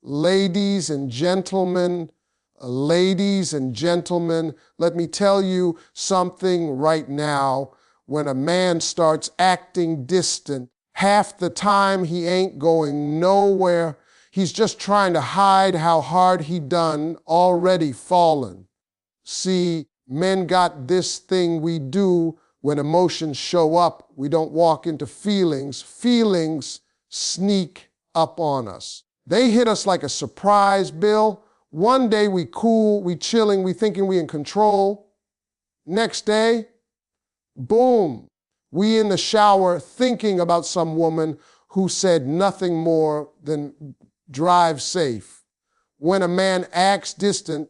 Ladies and gentlemen, let me tell you something right now. When a man starts acting distant, half the time he ain't going nowhere. He's just trying to hide how hard he done already fallen. See, men got this thing we do when emotions show up. We don't walk into feelings. Feelings sneak up on us. They hit us like a surprise, Bill. One day we cool, we chilling, we thinking we in control. Next day, boom, we in the shower thinking about some woman who said nothing more than drive safe. When a man acts distant,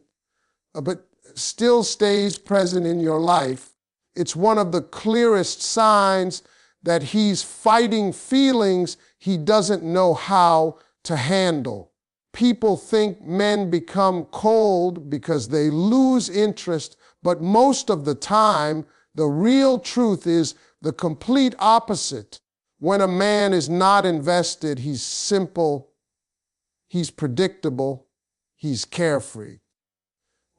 but still stays present in your life, it's one of the clearest signs that he's fighting feelings he doesn't know how to handle. People think men become cold because they lose interest, but most of the time, the real truth is the complete opposite. When a man is not invested, he's simple, he's predictable, he's carefree.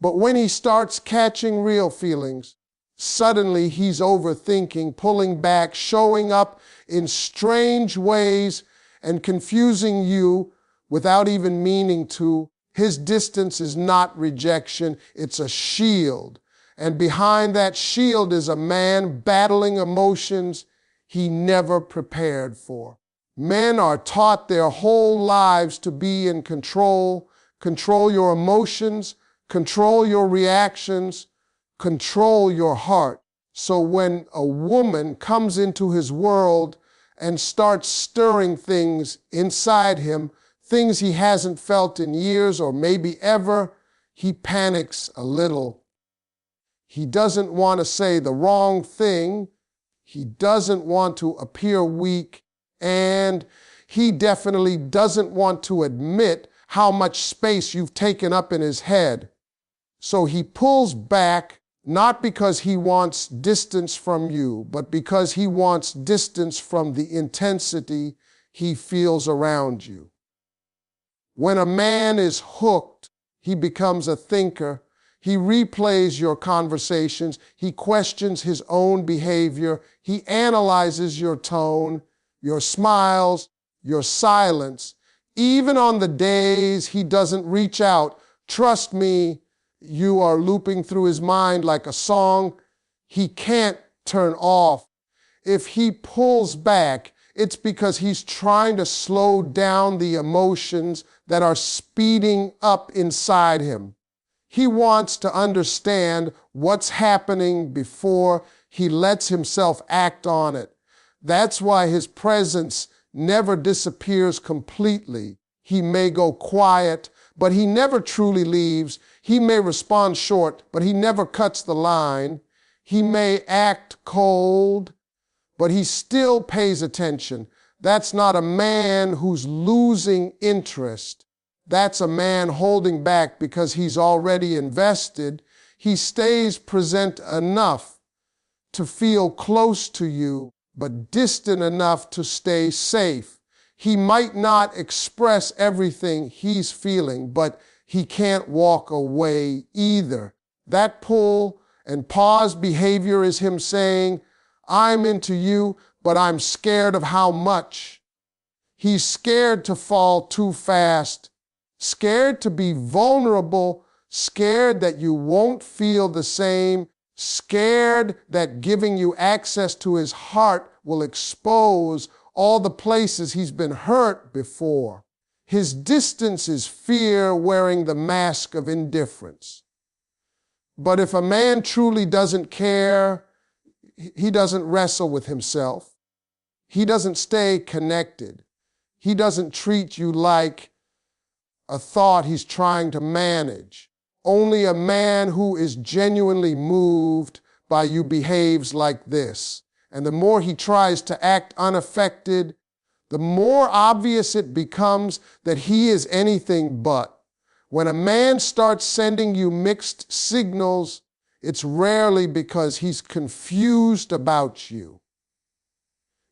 But when he starts catching real feelings, suddenly he's overthinking, pulling back, showing up in strange ways and confusing you without even meaning to. His distance is not rejection, it's a shield. And behind that shield is a man battling emotions he never prepared for. Men are taught their whole lives to be in control. Control your emotions, control your reactions, control your heart. So when a woman comes into his world and starts stirring things inside him, things he hasn't felt in years or maybe ever, he panics a little. He doesn't want to say the wrong thing. He doesn't want to appear weak. And he definitely doesn't want to admit how much space you've taken up in his head. So he pulls back, not because he wants distance from you, but because he wants distance from the intensity he feels around you. When a man is hooked, he becomes a thinker. He replays your conversations. He questions his own behavior. He analyzes your tone, your smiles, your silence. Even on the days he doesn't reach out, trust me, you are looping through his mind like a song he can't turn off. If he pulls back, it's because he's trying to slow down the emotions that are speeding up inside him. He wants to understand what's happening before he lets himself act on it. That's why his presence never disappears completely. He may go quiet, but he never truly leaves. He may respond short, but he never cuts the line. He may act cold, but he still pays attention. That's not a man who's losing interest. That's a man holding back because he's already invested. He stays present enough to feel close to you, but distant enough to stay safe. He might not express everything he's feeling, but he can't walk away either. That pull and pause behavior is him saying, I'm into you, but I'm scared of how much. He's scared to fall too fast, scared to be vulnerable, scared that you won't feel the same, scared that giving you access to his heart will expose all the places he's been hurt before. His distance is fear wearing the mask of indifference. But if a man truly doesn't care, he doesn't wrestle with himself. He doesn't stay connected. He doesn't treat you like a thought he's trying to manage. Only a man who is genuinely moved by you behaves like this. And the more he tries to act unaffected, the more obvious it becomes that he is anything but. When a man starts sending you mixed signals, it's rarely because he's confused about you.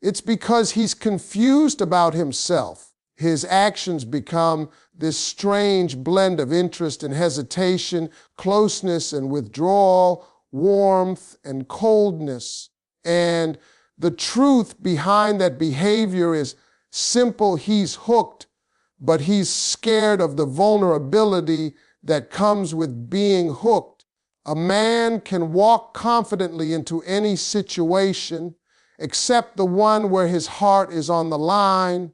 It's because he's confused about himself. His actions become this strange blend of interest and hesitation, closeness and withdrawal, warmth and coldness. And the truth behind that behavior is simple. He's hooked, but he's scared of the vulnerability that comes with being hooked. A man can walk confidently into any situation except the one where his heart is on the line.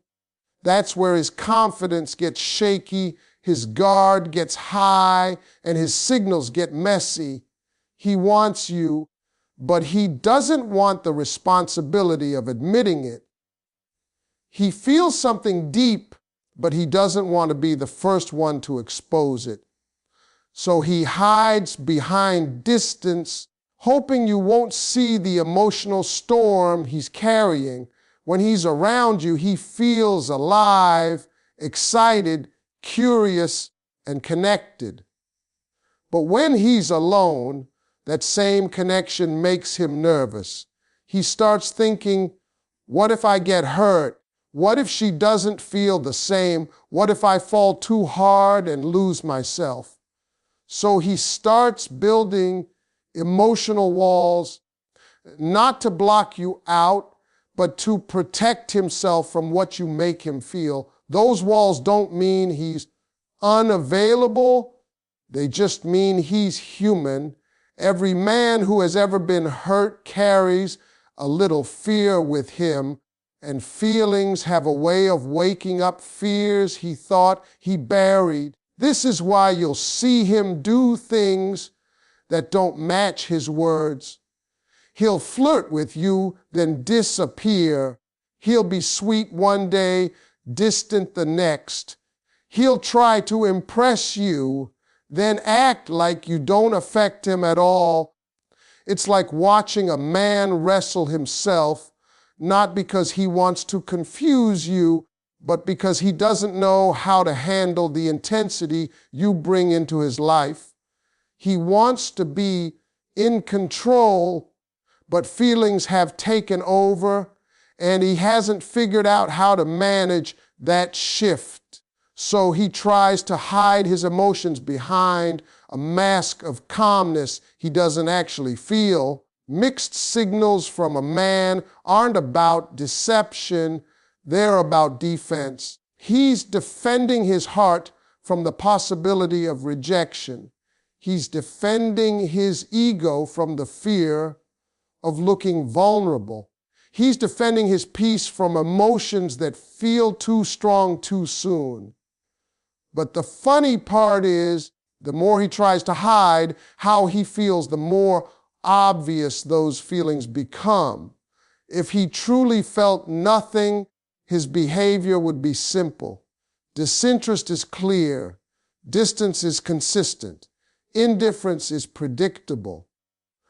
That's where his confidence gets shaky, his guard gets high, and his signals get messy. He wants you, but he doesn't want the responsibility of admitting it. He feels something deep, but he doesn't want to be the first one to expose it. So he hides behind distance, hoping you won't see the emotional storm he's carrying. When he's around you, he feels alive, excited, curious, and connected. But when he's alone, that same connection makes him nervous. He starts thinking, what if I get hurt? What if she doesn't feel the same? What if I fall too hard and lose myself? So he starts building emotional walls, not to block you out, but to protect himself from what you make him feel. Those walls don't mean he's unavailable. They just mean he's human. Every man who has ever been hurt carries a little fear with him, and feelings have a way of waking up fears he thought he buried. This is why you'll see him do things that don't match his words. He'll flirt with you, then disappear. He'll be sweet one day, distant the next. He'll try to impress you, then act like you don't affect him at all. It's like watching a man wrestle himself, not because he wants to confuse you, but because he doesn't know how to handle the intensity you bring into his life. He wants to be in control, but feelings have taken over, and he hasn't figured out how to manage that shift. So he tries to hide his emotions behind a mask of calmness he doesn't actually feel. Mixed signals from a man aren't about deception, they're about defense. He's defending his heart from the possibility of rejection. He's defending his ego from the fear of looking vulnerable. He's defending his peace from emotions that feel too strong too soon. But the funny part is, the more he tries to hide how he feels, the more obvious those feelings become. If he truly felt nothing, his behavior would be simple. Disinterest is clear. Distance is consistent. Indifference is predictable.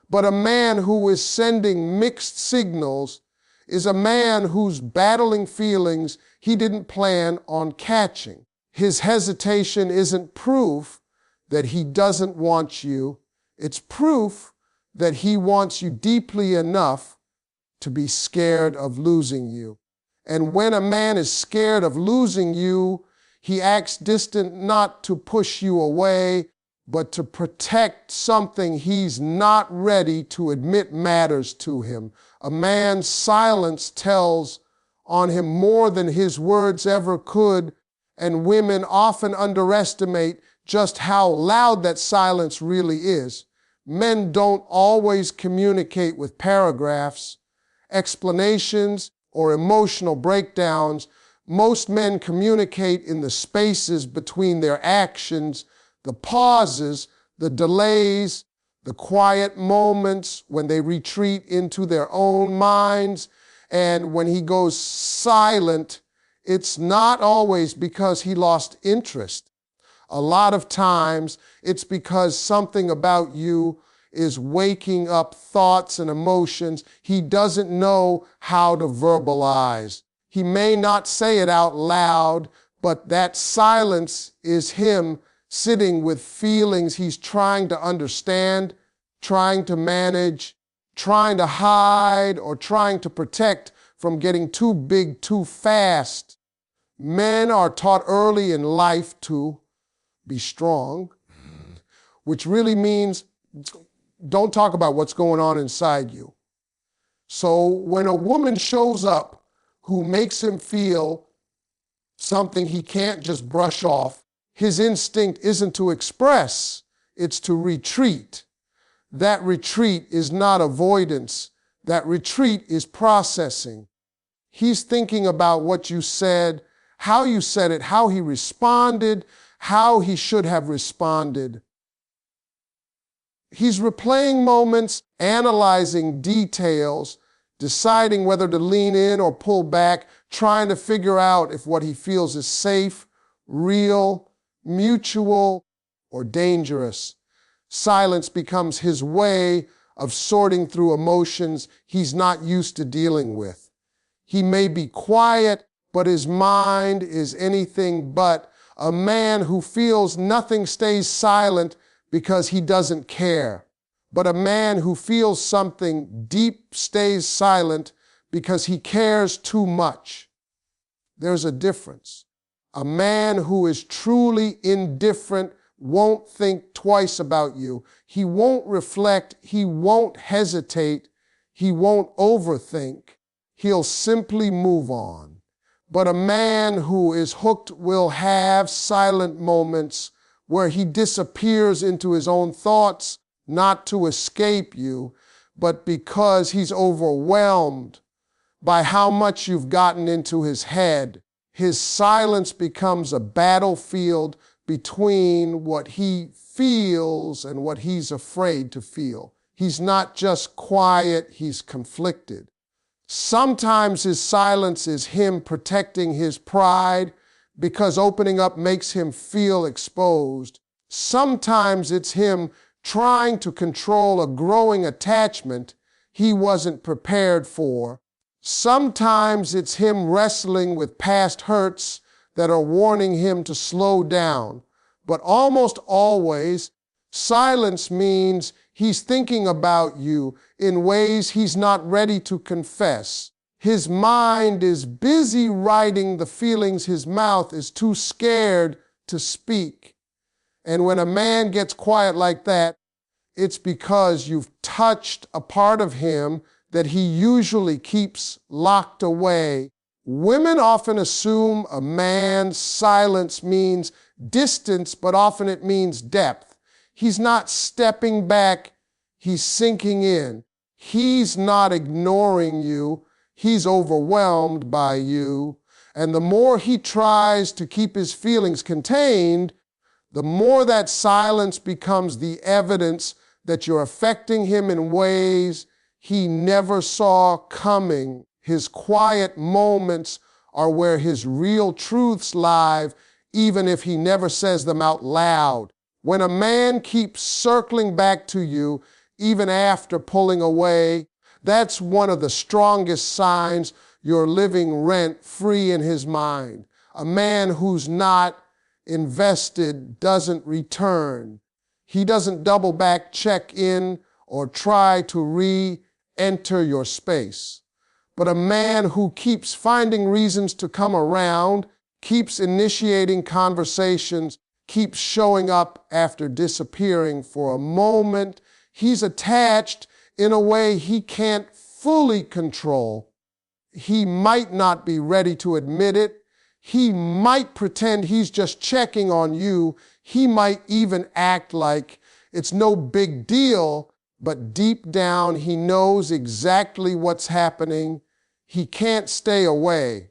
But a man who is sending mixed signals is a man who's battling feelings he didn't plan on catching. His hesitation isn't proof that he doesn't want you. It's proof that he wants you deeply enough to be scared of losing you. And when a man is scared of losing you, he acts distant not to push you away, but to protect something he's not ready to admit matters to him. A man's silence tells on him more than his words ever could, and women often underestimate just how loud that silence really is. Men don't always communicate with paragraphs, explanations, or emotional breakdowns. Most men communicate in the spaces between their actions, the pauses, the delays, the quiet moments when they retreat into their own minds. And when he goes silent, it's not always because he lost interest. A lot of times, it's because something about you is waking up thoughts and emotions he doesn't know how to verbalize. He may not say it out loud, but that silence is him sitting with feelings he's trying to understand, trying to manage, trying to hide, or trying to protect from getting too big too fast. Men are taught early in life to be strong, which really means don't talk about what's going on inside you. So when a woman shows up who makes him feel something he can't just brush off, his instinct isn't to express, it's to retreat. That retreat is not avoidance. That retreat is processing. He's thinking about what you said, how you said it, how he responded, how he should have responded. He's replaying moments, analyzing details, deciding whether to lean in or pull back, trying to figure out if what he feels is safe, real, mutual, or dangerous. Silence becomes his way of sorting through emotions he's not used to dealing with. He may be quiet, but his mind is anything but. A man who feels nothing stays silent because he doesn't care. But a man who feels something deep stays silent because he cares too much. There's a difference. A man who is truly indifferent won't think twice about you. He won't reflect. He won't hesitate. He won't overthink. He'll simply move on. But a man who is hooked will have silent moments where he disappears into his own thoughts, not to escape you, but because he's overwhelmed by how much you've gotten into his head. His silence becomes a battlefield between what he feels and what he's afraid to feel. He's not just quiet, he's conflicted. Sometimes his silence is him protecting his pride because opening up makes him feel exposed. Sometimes it's him trying to control a growing attachment he wasn't prepared for. Sometimes it's him wrestling with past hurts that are warning him to slow down. But almost always, silence means he's thinking about you in ways he's not ready to confess. His mind is busy writing the feelings his mouth is too scared to speak. And when a man gets quiet like that, it's because you've touched a part of him that he usually keeps locked away. Women often assume a man's silence means distance, but often it means depth. He's not stepping back, he's sinking in. He's not ignoring you, he's overwhelmed by you. And the more he tries to keep his feelings contained, the more that silence becomes the evidence that you're affecting him in ways he never saw coming. His quiet moments are where his real truths lie, even if he never says them out loud. When a man keeps circling back to you, even after pulling away, that's one of the strongest signs you're living rent-free in his mind. A man who's not invested doesn't return. He doesn't double back, check in, or try to re-enter your space. But a man who keeps finding reasons to come around, keeps initiating conversations, keeps showing up after disappearing for a moment, he's attached in a way he can't fully control. He might not be ready to admit it. He might pretend he's just checking on you. He might even act like it's no big deal, but deep down he knows exactly what's happening. He can't stay away.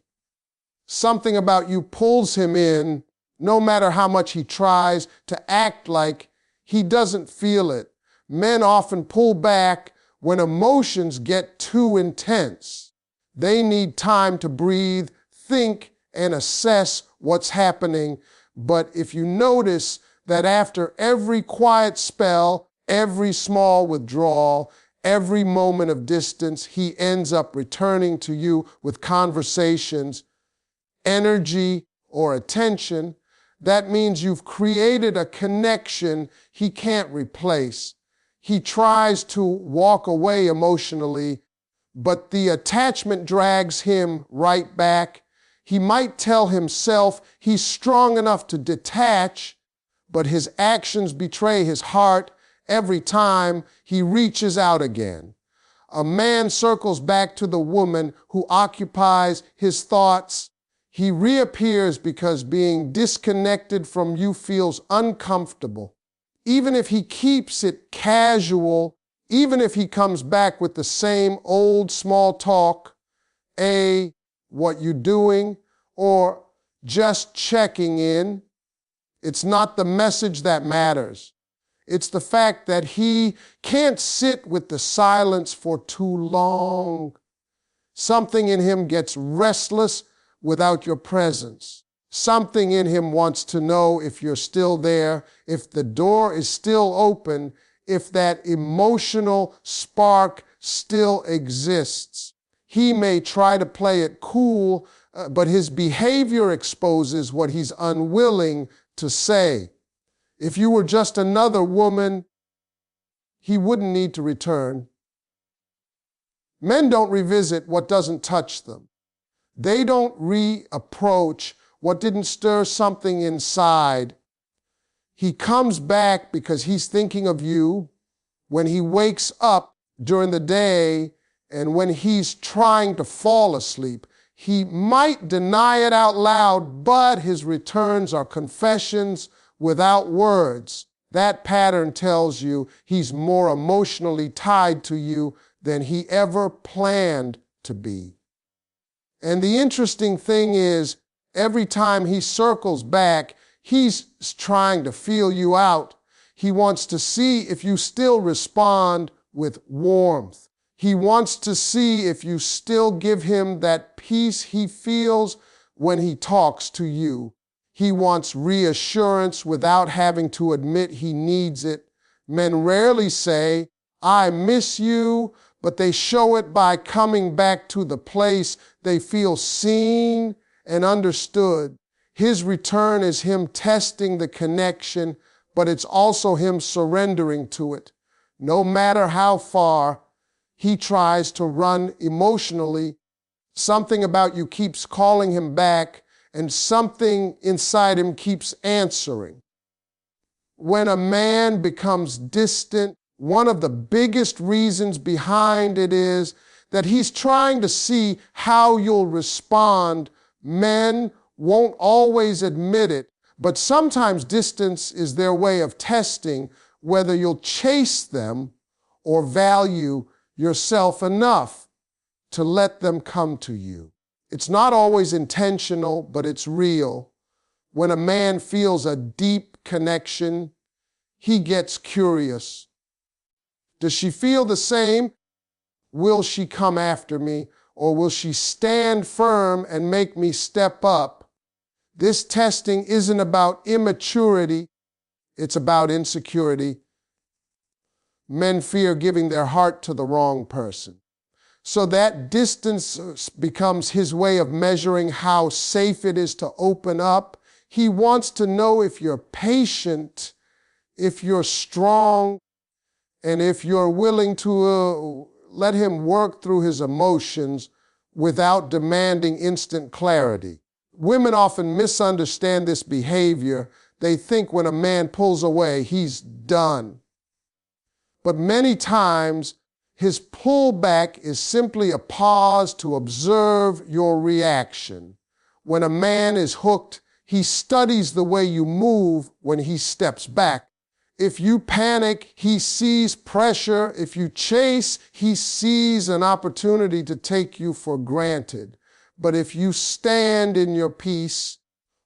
Something about you pulls him in, no matter how much he tries to act like he doesn't feel it. Men often pull back when emotions get too intense. They need time to breathe, think, and assess what's happening. But if you notice that after every quiet spell, every small withdrawal, every moment of distance, he ends up returning to you with conversations, energy, or attention, that means you've created a connection he can't replace. He tries to walk away emotionally, but the attachment drags him right back. He might tell himself he's strong enough to detach, but his actions betray his heart every time he reaches out again. A man circles back to the woman who occupies his thoughts. He reappears because being disconnected from you feels uncomfortable. Even if he keeps it casual, even if he comes back with the same old small talk, what you doing, or just checking in, it's not the message that matters. It's the fact that he can't sit with the silence for too long. Something in him gets restless without your presence. Something in him wants to know if you're still there, if the door is still open, if that emotional spark still exists. He may try to play it cool, but his behavior exposes what he's unwilling to say. If you were just another woman, he wouldn't need to return. Men don't revisit what doesn't touch them. They don't reapproach what didn't stir something inside. He comes back because he's thinking of you when he wakes up during the day and when he's trying to fall asleep. He might deny it out loud, but his returns are confessions without words. That pattern tells you he's more emotionally tied to you than he ever planned to be. And the interesting thing is, every time he circles back, he's trying to feel you out. He wants to see if you still respond with warmth. He wants to see if you still give him that peace he feels when he talks to you. He wants reassurance without having to admit he needs it. Men rarely say, "I miss you," but they show it by coming back to the place they feel seen and understood. His return is him testing the connection, but it's also him surrendering to it. No matter how far he tries to run emotionally, something about you keeps calling him back, and something inside him keeps answering. When a man becomes distant, one of the biggest reasons behind it is that he's trying to see how you'll respond. Men won't always admit it, but sometimes distance is their way of testing whether you'll chase them or value yourself enough to let them come to you. It's not always intentional, but it's real. When a man feels a deep connection, he gets curious. Does she feel the same? Will she come after me, or will she stand firm and make me step up? This testing isn't about immaturity, it's about insecurity. Men fear giving their heart to the wrong person. So that distance becomes his way of measuring how safe it is to open up. He wants to know if you're patient, if you're strong, and if you're willing to let him work through his emotions without demanding instant clarity. Women often misunderstand this behavior. They think when a man pulls away, he's done. But many times, his pullback is simply a pause to observe your reaction. When a man is hooked, he studies the way you move when he steps back. If you panic, he sees pressure. If you chase, he sees an opportunity to take you for granted. But if you stand in your peace,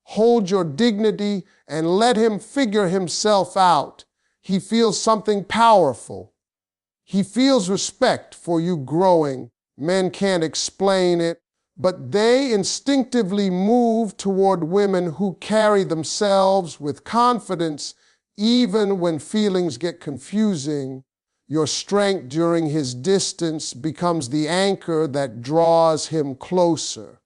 hold your dignity, and let him figure himself out, he feels something powerful. He feels respect for you growing. Men can't explain it, but they instinctively move toward women who carry themselves with confidence even when feelings get confusing. Your strength during his distance becomes the anchor that draws him closer.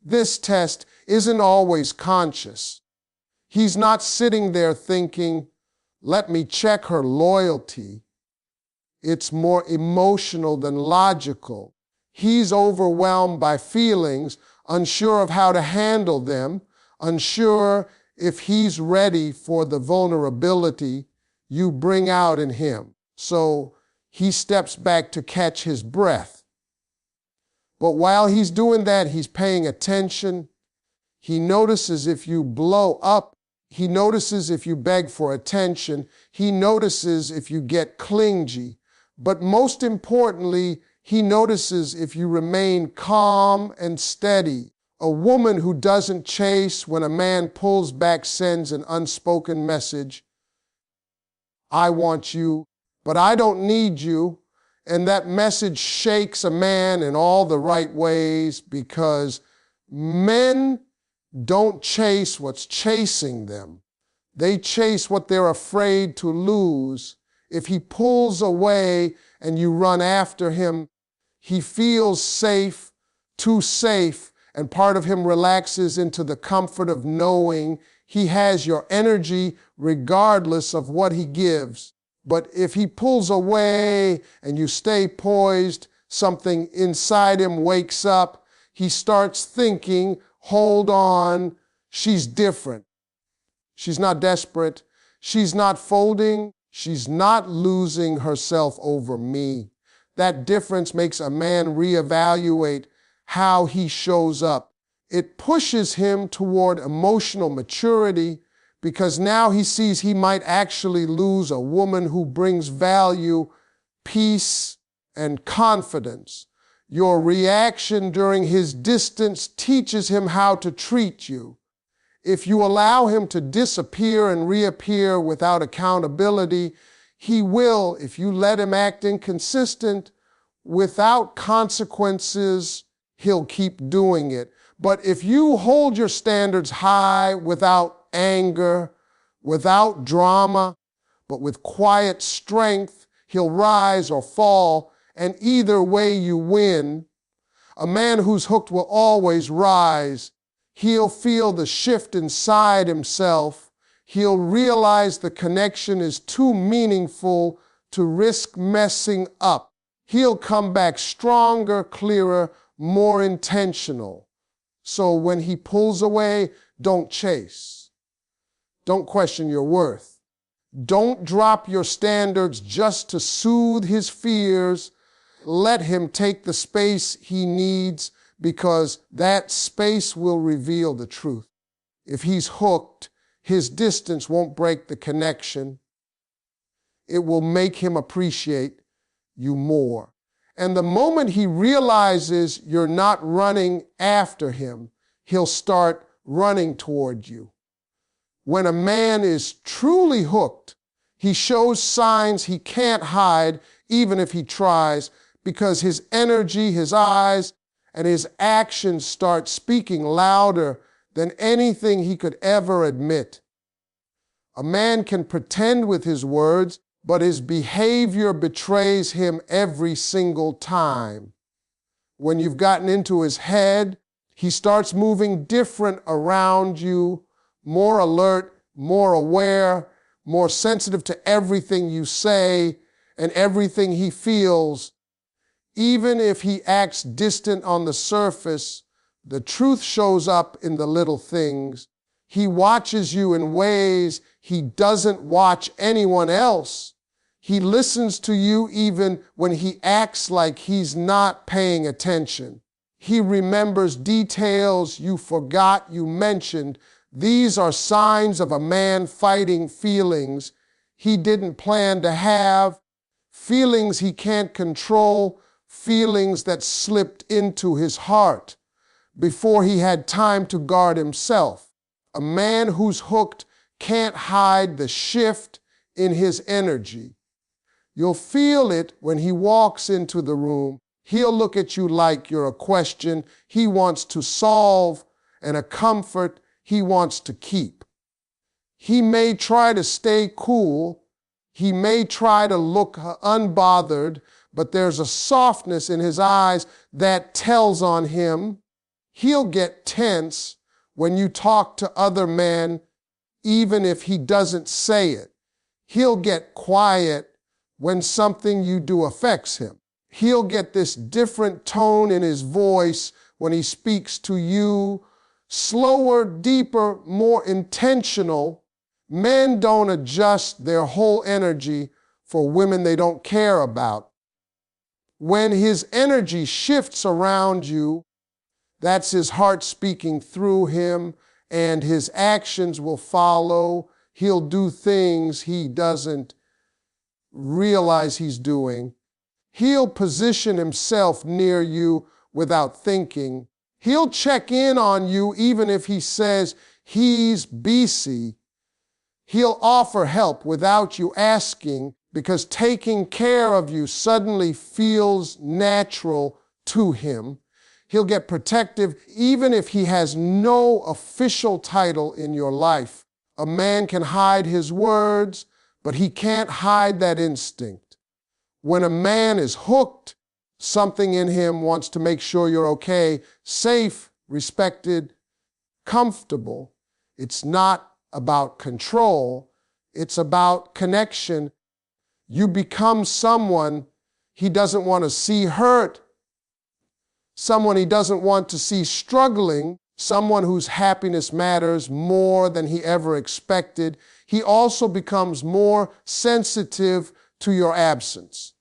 This test isn't always conscious. He's not sitting there thinking, "Let me check her loyalty." It's more emotional than logical. He's overwhelmed by feelings unsure of how to handle them, unsure if he's ready for the vulnerability you bring out in him. So he steps back to catch his breath. But while he's doing that, he's paying attention. He notices if you blow up. He notices if you beg for attention. He notices if you get clingy. But most importantly, he notices if you remain calm and steady. A woman who doesn't chase when a man pulls back sends an unspoken message. I want you, but I don't need you. And that message shakes a man in all the right ways, because men don't chase what's chasing them. They chase what they're afraid to lose. If he pulls away and you run after him, he feels safe, too safe, and part of him relaxes into the comfort of knowing he has your energy regardless of what he gives. But if he pulls away and you stay poised, something inside him wakes up. He starts thinking, hold on, she's different. She's not desperate. She's not folding. She's not losing herself over me. That difference makes a man reevaluate how he shows up. It pushes him toward emotional maturity, because now he sees he might actually lose a woman who brings value, peace, and confidence. Your reaction during his distance teaches him how to treat you. If you allow him to disappear and reappear without accountability, he will, if you let him act inconsistent, without consequences, he'll keep doing it. But if you hold your standards high without anger, without drama, but with quiet strength, he'll rise or fall, and either way you win. A man who's hooked will always rise. He'll feel the shift inside himself. He'll realize the connection is too meaningful to risk messing up. He'll come back stronger, clearer, more intentional. So when he pulls away, don't chase. Don't question your worth. Don't drop your standards just to soothe his fears. Let him take the space he needs, because that space will reveal the truth. If he's hooked, his distance won't break the connection. It will make him appreciate you more. And the moment he realizes you're not running after him, he'll start running toward you. When a man is truly hooked, he shows signs he can't hide, even if he tries, because his energy, his eyes, and his actions start speaking louder than anything he could ever admit. A man can pretend with his words, but his behavior betrays him every single time. When you've gotten into his head, he starts moving different around you, more alert, more aware, more sensitive to everything you say and everything he feels. Even if he acts distant on the surface, the truth shows up in the little things. He watches you in ways he doesn't watch anyone else. He listens to you even when he acts like he's not paying attention. He remembers details you forgot you mentioned. These are signs of a man fighting feelings he didn't plan to have, feelings he can't control, feelings that slipped into his heart before he had time to guard himself. A man who's hooked can't hide the shift in his energy. You'll feel it when he walks into the room. He'll look at you like you're a question he wants to solve and a comfort he wants to keep. He may try to stay cool. He may try to look unbothered, but there's a softness in his eyes that tells on him. He'll get tense when you talk to other men, even if he doesn't say it. He'll get quiet when something you do affects him. He'll get this different tone in his voice when he speaks to you. Slower, deeper, more intentional. Men don't adjust their whole energy for women they don't care about. When his energy shifts around you, that's his heart speaking through him, and his actions will follow. He'll do things he doesn't realize he's doing. He'll position himself near you without thinking. He'll check in on you even if he says he's busy. He'll offer help without you asking because taking care of you suddenly feels natural to him. He'll get protective even if he has no official title in your life. A man can hide his words, but he can't hide that instinct. When a man is hooked, something in him wants to make sure you're okay, safe, respected, comfortable. It's not about control. It's about connection. You become someone he doesn't want to see hurt, someone he doesn't want to see struggling, someone whose happiness matters more than he ever expected. He also becomes more sensitive to your absence.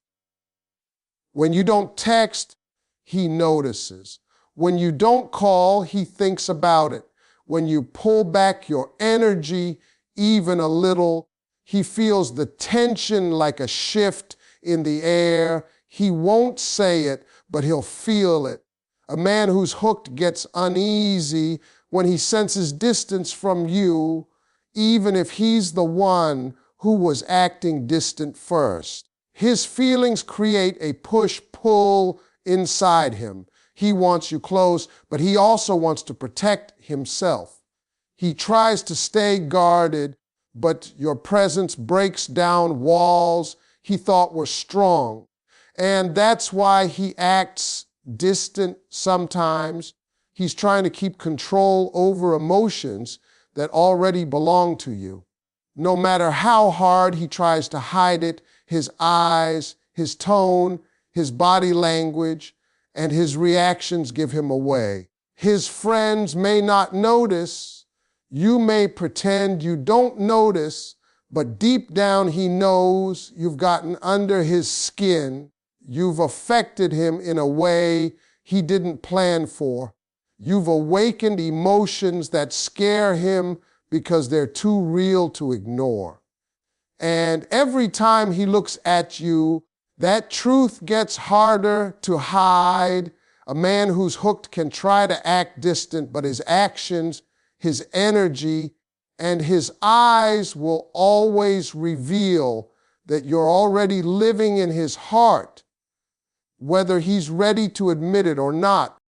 When you don't text, he notices. When you don't call, he thinks about it. When you pull back your energy even a little, he feels the tension like a shift in the air. He won't say it, but he'll feel it. A man who's hooked gets uneasy when he senses distance from you, even if he's the one who was acting distant first. His feelings create a push-pull inside him. He wants you close, but he also wants to protect himself. He tries to stay guarded, but your presence breaks down walls he thought were strong. And that's why he acts distant sometimes. He's trying to keep control over emotions that already belong to you. No matter how hard he tries to hide it, his eyes, his tone, his body language, and his reactions give him away. His friends may not notice. You may pretend you don't notice, but deep down he knows you've gotten under his skin. You've affected him in a way he didn't plan for. You've awakened emotions that scare him because they're too real to ignore. And every time he looks at you, that truth gets harder to hide. A man who's hooked can try to act distant, but his actions, his energy, and his eyes will always reveal that you're already living in his heart, whether he's ready to admit it or not.